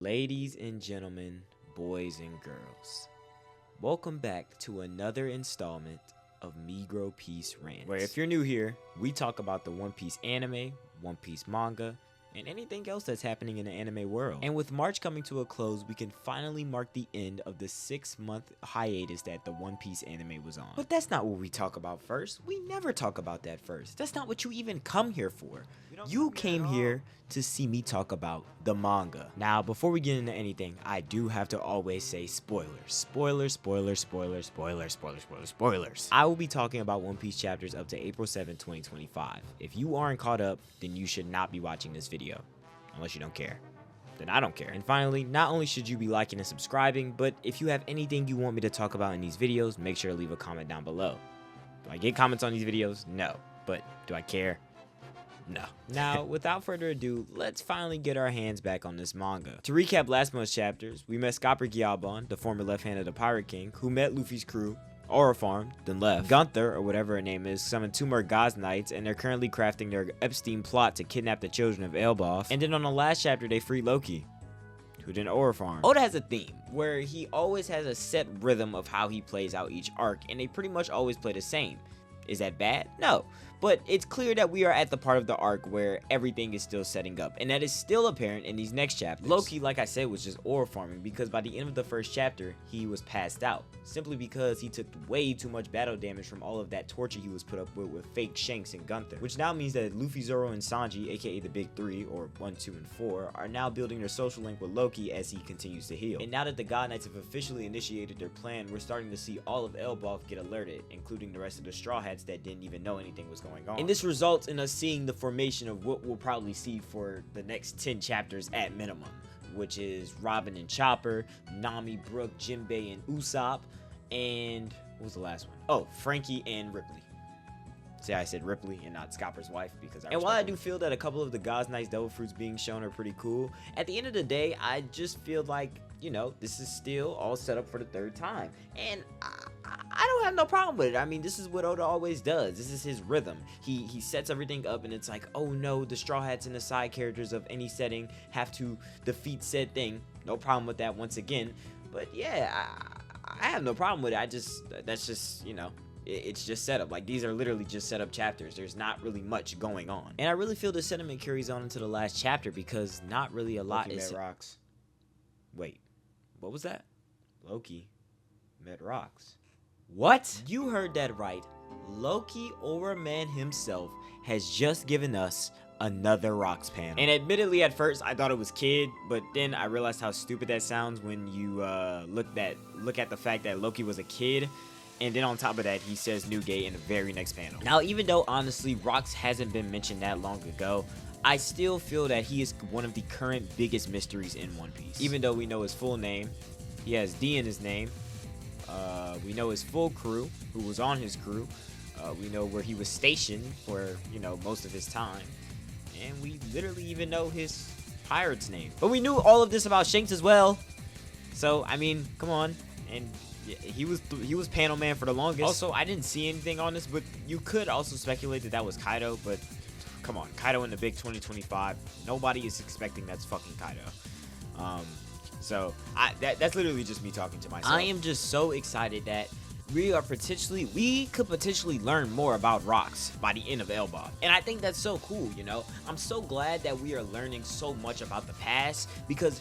Ladies and gentlemen, boys and girls, welcome back to another installment of Megrow Piece Rants, where if you're new here, we talk about the One Piece anime, One Piece manga, and anything else that's happening in the anime world. And with March coming to a close, we can finally mark the end of the 6-month hiatus that the One Piece anime was on. But that's not what we talk about first. We never talk about that first. That's not what you even come here for. You came here to see me talk about the manga. Now, before we get into anything, I do have to always say spoilers. Spoilers, spoilers, spoilers, spoilers, spoilers, spoilers, spoilers. I will be talking about One Piece chapters up to April 7, 2025. If you aren't caught up, then you should not be watching this video. Unless you don't care. Then I don't care. And finally, not only should you be liking and subscribing, but if you have anything you want me to talk about in these videos, make sure to leave a comment down below. Do I get comments on these videos? No. But do I care? No. Now, without further ado, let's finally get our hands back on this manga. To recap last month's chapters, we met Scopper Gyalbon, the former left hand of the Pirate King, who met Luffy's crew, Aura farmed, then left. Gunther, or whatever her name is, summoned 2 more Gods Knights, and they're currently crafting their Epstein plot to kidnap the children of Elbaf. And then on the last chapter, they freed Loki, who then Aura farmed. Oda has a theme, where he always has a set rhythm of how he plays out each arc, and they pretty much always play the same. Is that bad? No. But it's clear that we are at the part of the arc where everything is still setting up, and that is still apparent in these next chapters. Loki, like I said, was just aura farming because by the end of the first chapter, he was passed out, simply because he took way too much battle damage from all of that torture he was put up with fake Shanks and Gunther, which now means that Luffy, Zoro, and Sanji, aka the Big Three, or 1, 2, and 4, are now building their social link with Loki as he continues to heal. And now that the God Knights have officially initiated their plan, we're starting to see all of Elbaf get alerted, including the rest of the Straw Hats that didn't even know anything was going on. And this results in us seeing the formation of what we'll probably see for the next 10 chapters at minimum, which is Robin and Chopper, Nami, Brook, Jinbei, and Usopp, and what was the last one? Oh, Frankie and Ripley. See, I said Ripley and not Scopper's wife because And while I do feel that a couple of the God's Knights Devil Fruits being shown are pretty cool, at the end of the day, I just feel like, you know, this is still all set up for the 3rd time. And I don't have no problem with it. I mean, this is what Oda always does. This is his rhythm. He sets everything up and it's like, oh no, the Straw Hats and the side characters of any setting have to defeat said thing. No problem with that once again. But yeah, I have no problem with it. That's just, you know, it's just set up. Like, these are literally just set up chapters. There's not really much going on. And I really feel the sentiment carries on into the last chapter because not really a lot is... rocks. Wait, what was that? Loki met rocks. What? You heard that right. Loki, or man himself, has just given us another rocks panel. And admittedly, at first, I thought it was Kid, but then I realized how stupid that sounds when you look at the fact that Loki was a kid. And then on top of that, he says Newgate in the very next panel. Now, even though, honestly, Rocks hasn't been mentioned that long ago, I still feel that he is one of the current biggest mysteries in One Piece. Even though we know his full name, he has D in his name. We know his full crew, who was on his crew. We know where he was stationed for, you know, most of his time. And we literally even know his pirate's name. But we knew all of this about Shanks as well. So, I mean, come on. And he was panel man for the longest. Also, I didn't see anything on this, but you could also speculate that was Kaido, but come on, Kaido in the big 2025, nobody is expecting that's fucking Kaido. So that's literally just me talking to myself. I am just so excited that we could potentially learn more about Rocks by the end of Elbaf. And I think that's so cool, you know? I'm so glad that we are learning so much about the past because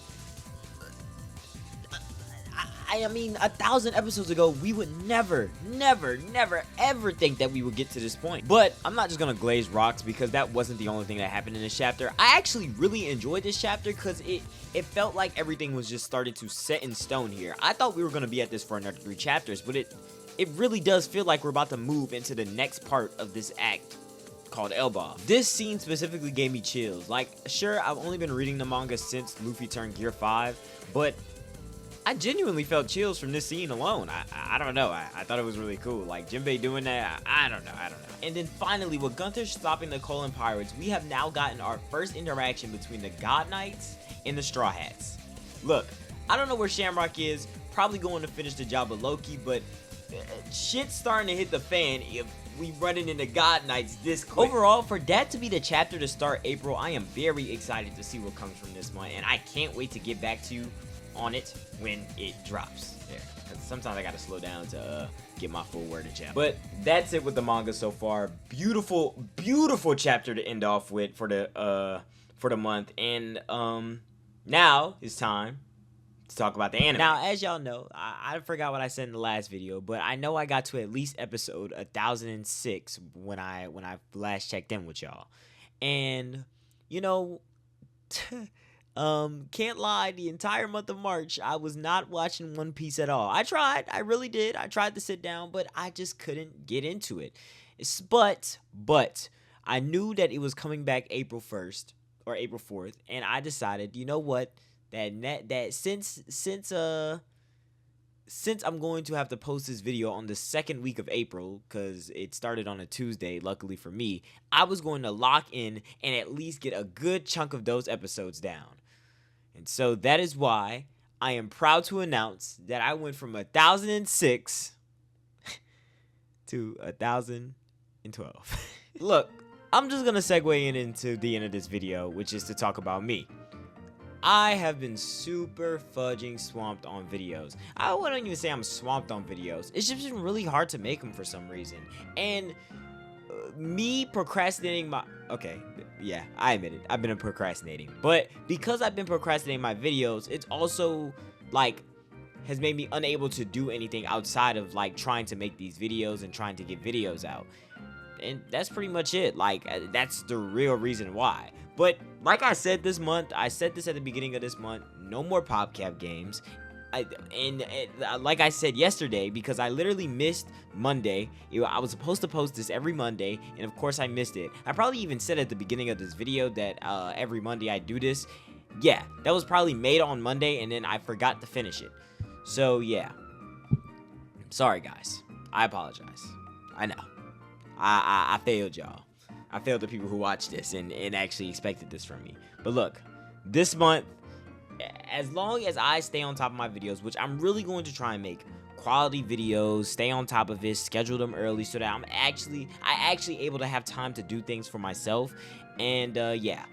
I mean, 1,000 episodes ago, we would never, ever think that we would get to this point. But I'm not just gonna glaze rocks because that wasn't the only thing that happened in this chapter. I actually really enjoyed this chapter because it felt like everything was just starting to set in stone here. I thought we were gonna be at this for another 3 chapters, but it really does feel like we're about to move into the next part of this act called Elbaf. This scene specifically gave me chills. Like, sure, I've only been reading the manga since Luffy turned Gear 5, but I genuinely felt chills from this scene alone. I don't know. I thought it was really cool. Like, Jinbei doing that, I don't know. And then finally, with Gunther stopping the Colon Pirates, we have now gotten our first interaction between the God Knights and the Straw Hats. Look, I don't know where Shamrock is. Probably going to finish the job with Loki, but shit's starting to hit the fan if we running into God Nights this quick. Overall, for that to be the chapter to start April, I am very excited to see what comes from this month, and I can't wait to get back to you on it when it drops. Yeah, because sometimes I gotta slow down to get my full word in chapter. But that's it with the manga so far. Beautiful, beautiful chapter to end off with for the month, and now it's time to talk about the anime. Now, as y'all know, I forgot what I said in the last video, but I know I got to at least episode 1006 when I last checked in with y'all. And, you know, can't lie, the entire month of March, I was not watching One Piece at all. I tried, I really did. I tried to sit down, but I just couldn't get into it. But I knew that it was coming back April 1st or April 4th, and I decided, you know what? That since I'm going to have to post this video on the second week of April, because it started on a Tuesday, luckily for me, I was going to lock in and at least get a good chunk of those episodes down. And so that is why I am proud to announce that I went from 1006 to 1012. Look, I'm just going to segue into the end of this video, which is to talk about me. I have been super fudging swamped on videos. I wouldn't even say I'm swamped on videos. It's just been really hard to make them for some reason. And me procrastinating okay, yeah, I admit it. I've been procrastinating. But because I've been procrastinating my videos, it's also, like, has made me unable to do anything outside of, like, trying to make these videos and trying to get videos out. And that's pretty much it. Like, that's the real reason why. But like I said this month, I said this at the beginning of this month, no more PopCap games. And like I said yesterday, because I literally missed Monday. I was supposed to post this every Monday, and of course I missed it. I probably even said at the beginning of this video that every Monday I do this. Yeah, that was probably made on Monday, and then I forgot to finish it. So yeah, sorry guys, I apologize. I know, I failed y'all. I failed the people who watched this and actually expected this from me. But look, this month, as long as I stay on top of my videos, which I'm really going to try and make quality videos, stay on top of it, schedule them early so that I actually able to have time to do things for myself. And yeah,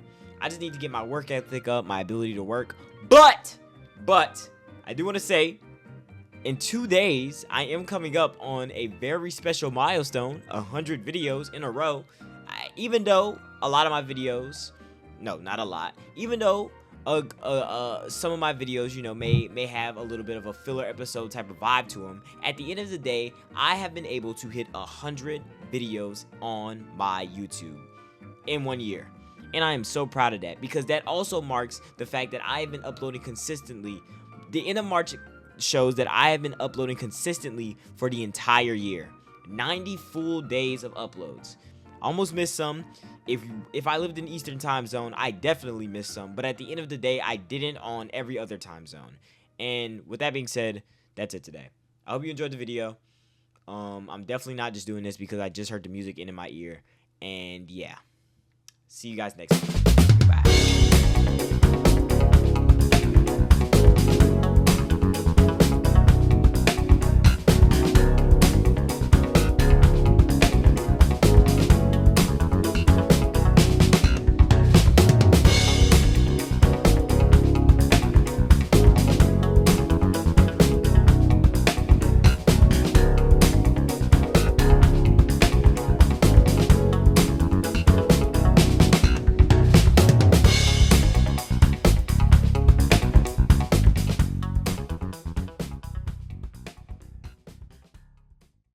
I just need to get my work ethic up, my ability to work. But I do want to say, in 2 days, I am coming up on a very special milestone, 100 videos in a row. Even though a lot of my videos, no, not a lot, even though some of my videos, you know, may have a little bit of a filler episode type of vibe to them, at the end of the day, I have been able to hit 100 videos on my YouTube in 1 year. And I am so proud of that, because that also marks the fact that I have been uploading consistently. The end of March shows that I have been uploading consistently for the entire year. 90 full days of uploads. Almost missed some. If I lived in Eastern time zone, I definitely missed some. But at the end of the day, I didn't on every other time zone. And with that being said, that's it today. I hope you enjoyed the video. I'm definitely not just doing this because I just heard the music in my ear. And yeah. See you guys next time.